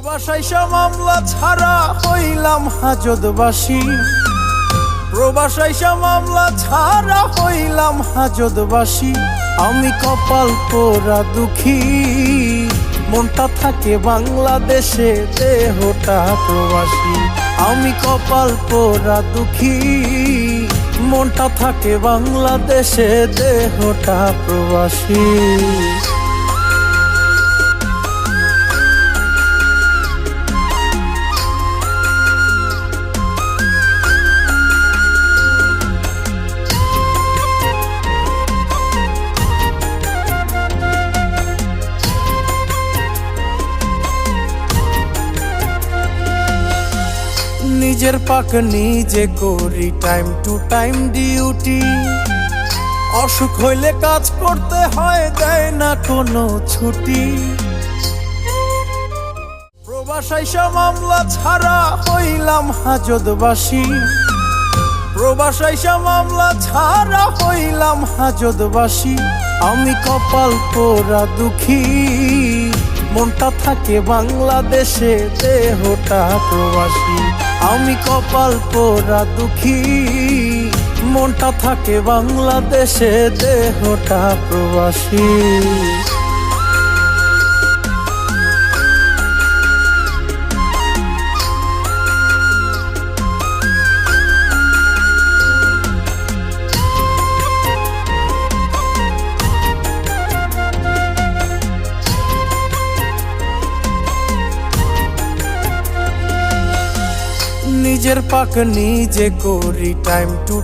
প্রবাসাইসা মামলা ছাড়া হইলাম হাজতবাসী, প্রবাসাইসা মামলা ছাড়া হইলাম হাজতবাসী। আমি কপাল পোড়া দুঃখী, মনটা থাকে বাংলাদেশে, দেহটা প্রবাসী। আমি কপাল পোড়া দুঃখী, মনটা থাকে বাংলাদেশে, দেহটা প্রবাসী। নিজের পাক নিজে করি, টাইম টু টাইম ডিউটি। অসুখ হইলে কাজ করতে হয়, দেয় না কোনো ছুটি। প্রবাসাইসা মামলা ছাড়া হইলাম হাজতবাসী, প্রবাসাইসা মামলা ছাড়া হইলাম হাজতবাসী। আমি কপাল পোড়া দুঃখী, মনটা থাকে বাংলাদেশে, দেহটা প্রবাসী। আমি কপাল পোড়া দুঃখী, মনটা থাকে বাংলাদেশে, দেহটা প্রবাসী। নিজের পাক নিজে করি, টাইম টু